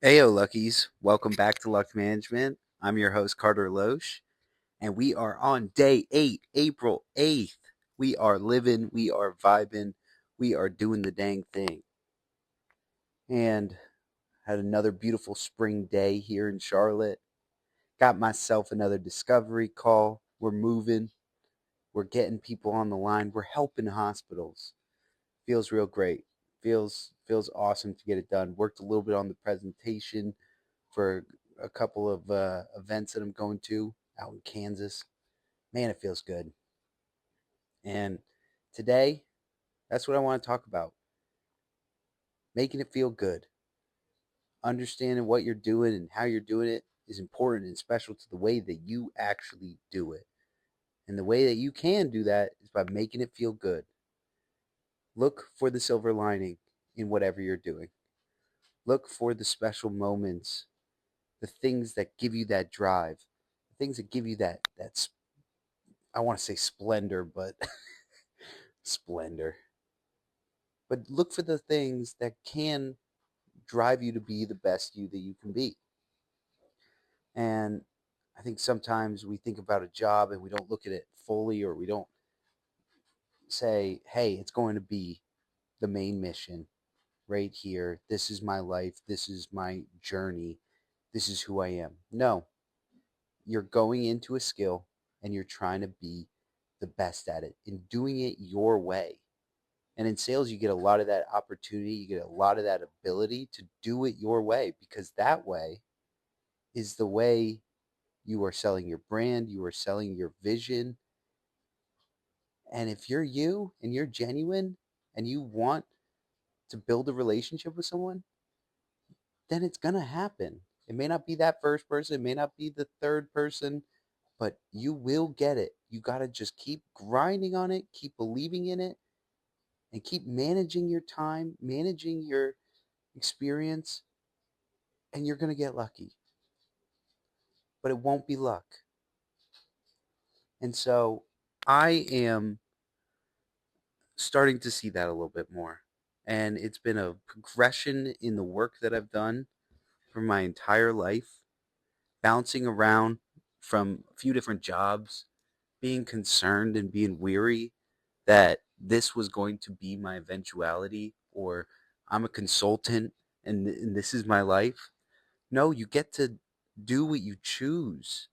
Ayo Luckies, welcome back to Luck Management. I'm your host Carter Loesch, and we are on day 8, April 8th. We are living, we are vibing, we are doing the dang thing. And had another beautiful spring day here in Charlotte. Got myself another discovery call. We're moving, we're getting people on the line, we're helping hospitals. Feels real great. Feels awesome to get it done. Worked a little bit on the presentation for a couple of events that I'm going to out in Kansas. Man, it feels good. And today, that's what I want to talk about. Making it feel good. Understanding what you're doing and how you're doing it is important and special to the way that you actually do it. And the way that you can do that is by making it feel good. Look for the silver lining in whatever you're doing. Look for the special moments, the things that give you that drive, the things that give you that I want to say splendor, but splendor. But look for the things that can drive you to be the best you that you can be. And I think sometimes we think about a job and we don't look at it fully, or we don't say, hey, it's going to be the main mission right here. This is my life. This is my journey. This is who I am. No, you're going into a skill and you're trying to be the best at it and doing it your way. And in sales, you get a lot of that opportunity. You get a lot of that ability to do it your way, because that way is the way you are selling your brand, you are selling your vision. And if you're you and you're genuine and you want to build a relationship with someone, then it's going to happen. It may not be that first person, it may not be the third person, but you will get it. You got to just keep grinding on it, keep believing in it, and keep managing your time, managing your experience, and you're going to get lucky. But it won't be luck. And so I am starting to see that a little bit more. And it's been a progression in the work that I've done for my entire life, bouncing around from a few different jobs, being concerned and being weary that this was going to be my eventuality, or I'm a consultant and this is my life. No, you get to do what you choose.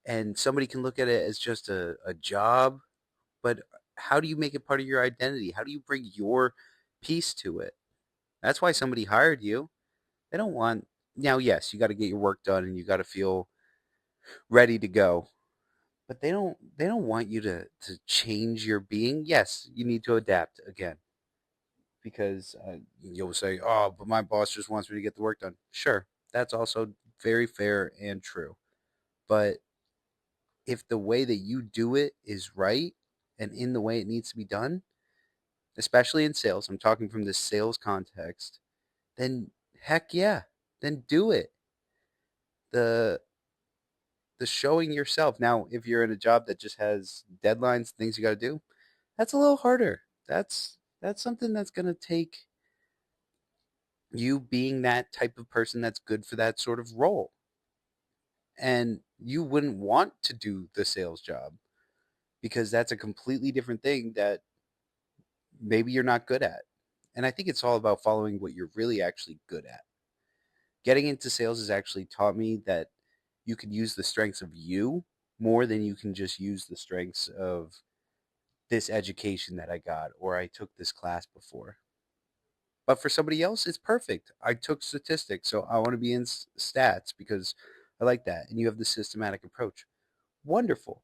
And somebody can look at it as just a job, but how do you make it part of your identity? How do you bring your piece to it? That's why somebody hired you. They don't want, now, yes, you got to get your work done and you got to feel ready to go. But they don't want you to change your being. Yes, you need to adapt again, because you'll say, "Oh, but my boss just wants me to get the work done." Sure, that's also very fair and true. But if the way that you do it is right and in the way it needs to be done, especially in sales, I'm talking from the sales context, then heck yeah, then do it. The the showing yourself. Now, if you're in a job that just has deadlines, things you got to do, that's a little harder. That's something that's going to take you being that type of person that's good for that sort of role. And you wouldn't want to do the sales job, because that's a completely different thing that maybe you're not good at. And I think it's all about following what you're really actually good at. Getting into sales has actually taught me that you can use the strengths of you more than you can just use the strengths of this education that I got, or I took this class before. But for somebody else, it's perfect. I took statistics, so I want to be in stats because I like that. And you have the systematic approach. Wonderful.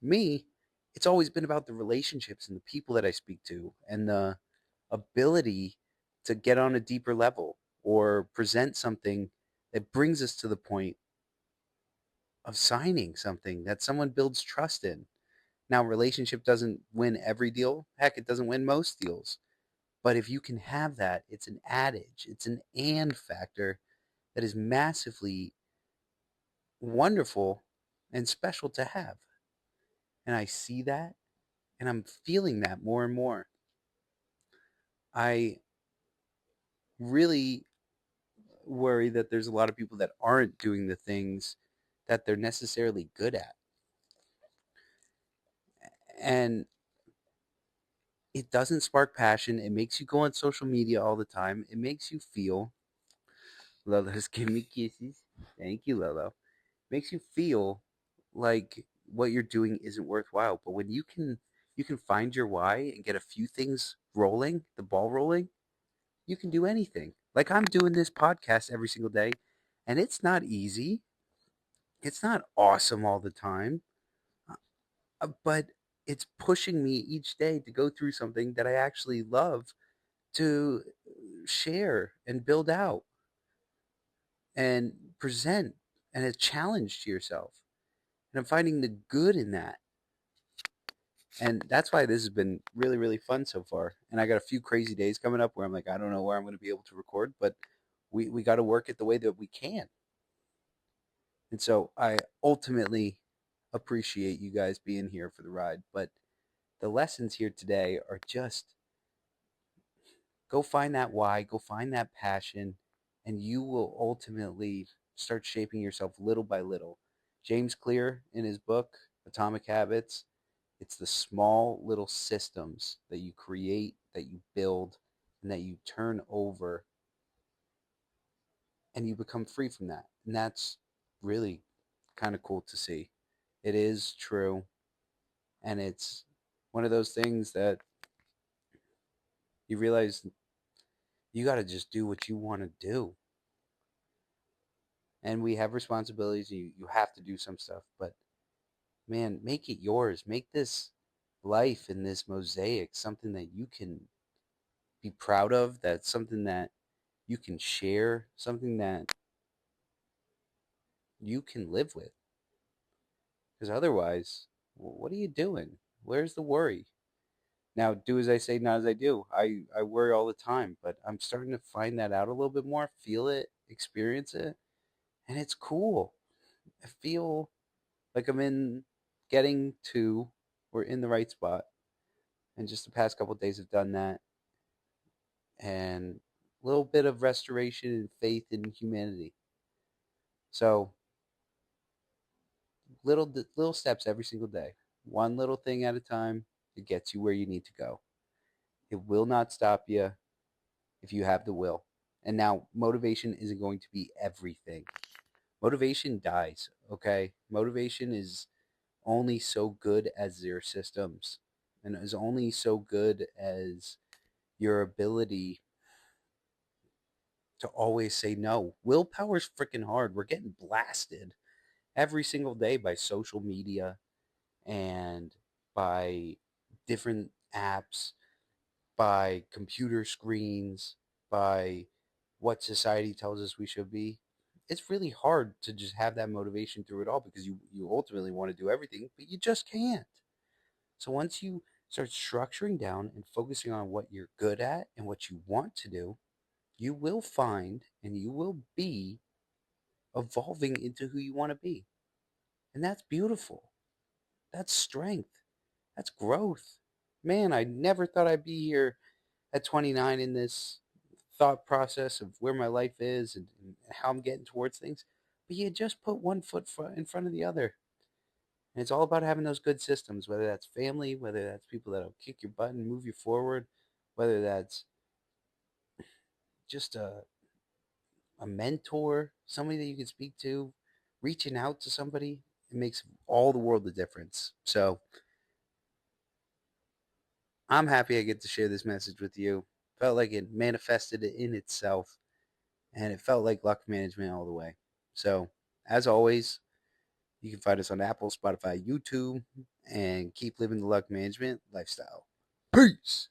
Me, it's always been about the relationships and the people that I speak to, and the ability to get on a deeper level or present something that brings us to the point of signing something that someone builds trust in. Now, relationship doesn't win every deal. Heck, it doesn't win most deals. But if you can have that, it's an adage, it's an and factor that is massively wonderful and special to have. And I see that and I'm feeling that more and more. I really worry that there's a lot of people that aren't doing the things that they're necessarily good at. And it doesn't spark passion. It makes you go on social media all the time. It makes you feel, Lolo's give me kisses. Thank you, Lolo. Makes you feel like what you're doing isn't worthwhile. But when you can find your why and get a few things rolling, the ball rolling, you can do anything. Like I'm doing this podcast every single day, and it's not easy. It's not awesome all the time, but it's pushing me each day to go through something that I actually love to share and build out and present and a challenge to yourself. And I'm finding the good in that. And that's why this has been really, really fun so far. And I got a few crazy days coming up where I'm like, I don't know where I'm going to be able to record, but we got to work it the way that we can. And so I ultimately appreciate you guys being here for the ride. But the lessons here today are just go find that why, go find that passion, and you will ultimately start shaping yourself little by little. James Clear, in his book, Atomic Habits, it's the small little systems that you create, that you build, and that you turn over, and you become free from that. And that's really kind of cool to see. It is true. And it's one of those things that you realize you got to just do what you want to do. And we have responsibilities. You have to do some stuff, but man, make it yours. Make this life and this mosaic something that you can be proud of. That's something that you can share, something that you can live with. Because otherwise, what are you doing? Where's the worry? Now, do as I say, not as I do. I worry all the time, but I'm starting to find that out a little bit more, feel it, experience it, and it's cool. I feel like I'm in getting to or in the right spot. And just the past couple of days have done that. And a little bit of restoration and faith in humanity. So little steps every single day. One little thing at a time. It gets you where you need to go. It will not stop you if you have the will. And now motivation isn't going to be everything. Motivation dies, okay? Motivation is only so good as your systems and is only so good as your ability to always say no. Willpower's freaking hard. We're getting blasted every single day by social media and by different apps, by computer screens, by what society tells us we should be. It's really hard to just have that motivation through it all because you ultimately want to do everything, but you just can't. So once you start structuring down and focusing on what you're good at and what you want to do, you will find and you will be evolving into who you want to be. And that's beautiful. That's strength. That's growth. Man, I never thought I'd be here at 29 in this thought process of where my life is and how I'm getting towards things. But you just put one foot in front of the other. And it's all about having those good systems, whether that's family, whether that's people that'll kick your butt and move you forward, whether that's just a mentor, somebody that you can speak to, reaching out to somebody. It makes all the world a difference. So I'm happy I get to share this message with you. Felt like it manifested it in itself, and it felt like luck management all the way. So, as always, you can find us on Apple, Spotify, YouTube, and keep living the luck management lifestyle. Peace.